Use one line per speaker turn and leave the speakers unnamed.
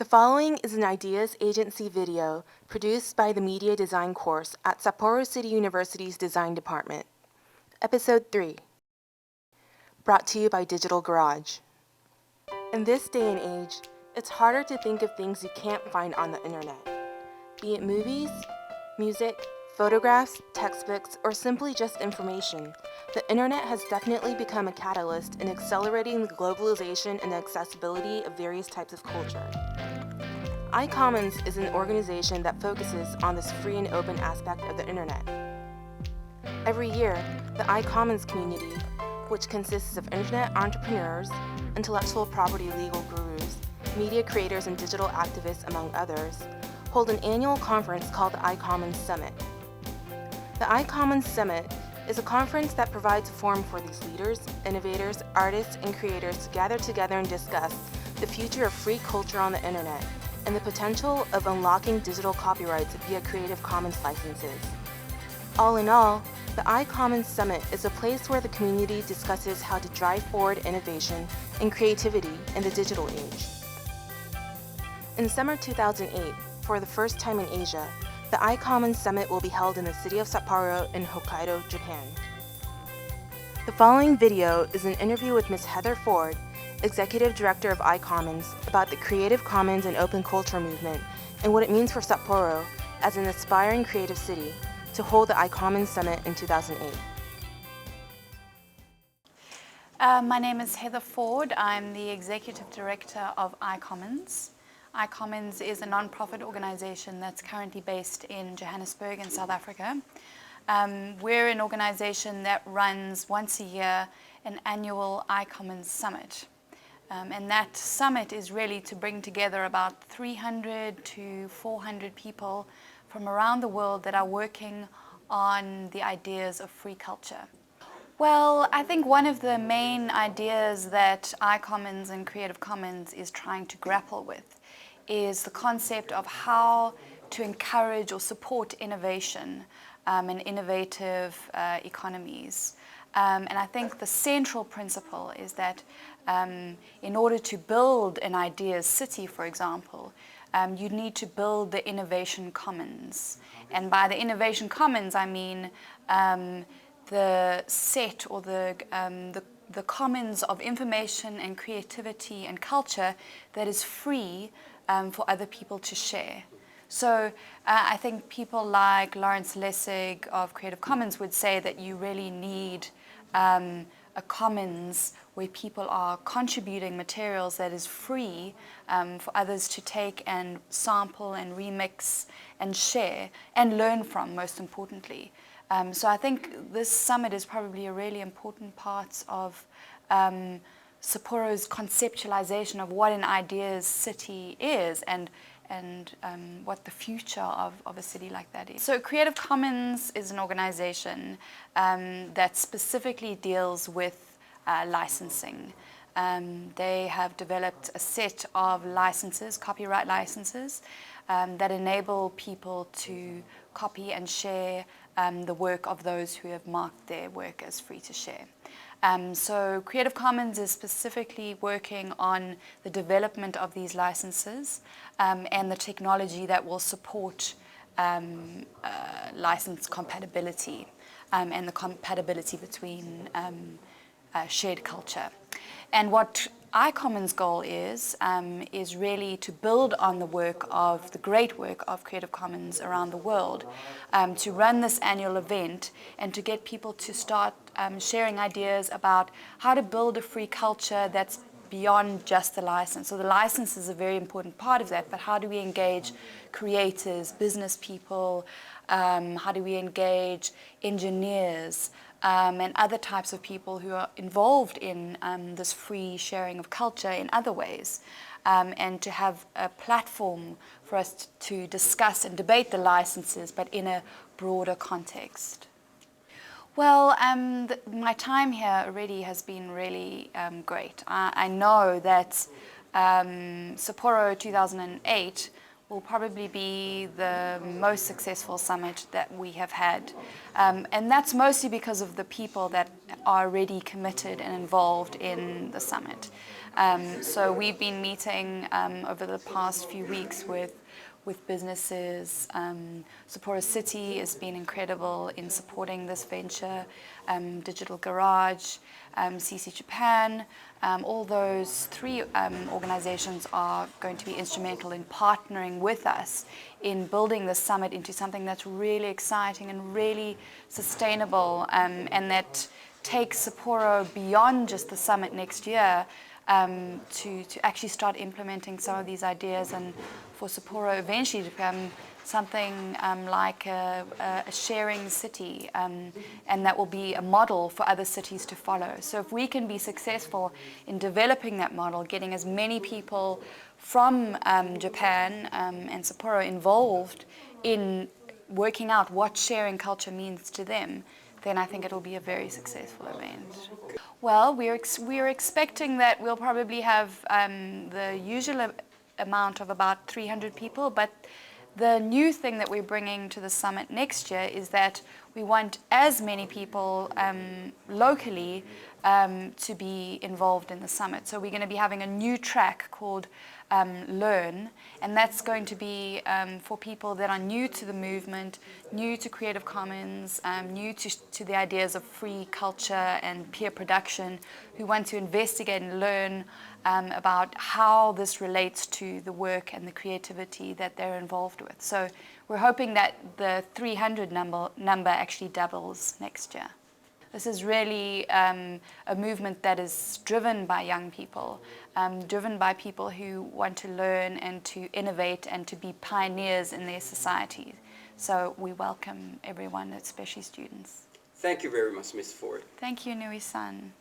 The following is an Ideas Agency video produced by the Media Design course at Sapporo City University's Design Department. Episode 3. Brought to you by Digital Garage. In this day and age, it's harder to think of things you can't find on the internet. Be it movies, music, photographs, textbooks, or simply just information, the internet has definitely become a catalyst in accelerating the globalization and accessibility of various types of culture. iCommons is an organization that focuses on this free and open aspect of the internet. Every year, the iCommons community, which consists of internet entrepreneurs, intellectual property legal gurus, media creators, and digital activists, among others, hold an annual conference called the iCommons Summit. The iCommons Summit is a conference that provides a forum for these leaders, innovators, artists, and creators to gather together and discuss the future of free culture on the internet and the potential of unlocking digital copyrights via Creative Commons licenses. All in all, the iCommons Summit is a place where the community discusses how to drive forward innovation and creativity in the digital age. In summer 2008, for the first time in Asia, the iCommons Summit will be held in the City of Sapporo in Hokkaido, Japan. The following video is an interview with Ms. Heather Ford, Executive Director of iCommons, about the Creative Commons and open culture movement and what it means for Sapporo as an aspiring creative city to hold the iCommons Summit in 2008.
My name is Heather Ford. I'm the Executive Director of iCommons. iCommons is a non-profit organization that's currently based in Johannesburg in South Africa. We're an organization that runs once a year an annual iCommons Summit. And that summit is really to bring together about 300 to 400 people from around the world that are working on the ideas of free culture. Well, I think one of the main ideas that iCommons and Creative Commons is trying to grapple with is the concept of how to encourage or support innovation and innovative economies. And I think the central principle is that in order to build an ideas city, for example, you need to build the innovation commons. And by the innovation commons, I mean the set or the commons of information and creativity and culture that is free for other people to share. So I think people like Lawrence Lessig of Creative Commons would say that you really need a commons where people are contributing materials that is free for others to take and sample and remix and share and learn from, most importantly. So I think this summit is probably a really important part of Sapporo's conceptualization of what an ideas city is and what the future of a city like that is. So Creative Commons is an organization that specifically deals with licensing. They have developed a set of licenses, copyright licenses, that enable people to copy and share the work of those who have marked their work as free to share. So Creative Commons is specifically working on the development of these licenses and the technology that will support license compatibility and the compatibility between shared culture. And what iCommons' goal is really to build on the work of the great work of Creative Commons around the world, to run this annual event and to get people to start sharing ideas about how to build a free culture that's beyond just the license. So the license is a very important part of that, but how do we engage creators, business people, how do we engage engineers, and other types of people who are involved in this free sharing of culture in other ways, and to have a platform for us to discuss and debate the licenses, but in a broader context. Well, my time here already has been really great. I know that Sapporo 2008 will probably be the most successful summit that we have had. And that's mostly because of the people that are already committed and involved in the summit. So we've been meeting over the past few weeks with businesses. Sapporo City has been incredible in supporting this venture. Digital Garage, CC Japan, all those three organizations are going to be instrumental in partnering with us in building the summit into something that's really exciting and really sustainable, and that takes Sapporo beyond just the summit next year, to actually start implementing some of these ideas, and for Sapporo eventually to become something like a sharing city, and that will be a model for other cities to follow. So if we can be successful in developing that model, getting as many people from Japan and Sapporo involved in working out what sharing culture means to them, then I think it'll be a very successful event. Well, we're expecting that we'll probably have the usual amount of about 300 people, but the new thing that we're bringing to the summit next year is that we want as many people locally to be involved in the summit. So we're going to be having a new track called Learn, and that's going to be for people that are new to the movement, new to Creative Commons, new to the ideas of free culture and peer production, who want to investigate and learn about how this relates to the work and the creativity that they're involved with. So we're hoping that the 300 number actually doubles next year. This is really a movement that is driven by young people, driven by people who want to learn and to innovate and to be pioneers in their society. So we welcome everyone, especially students.
Thank you very much, Ms. Ford.
Thank you, Nui-san.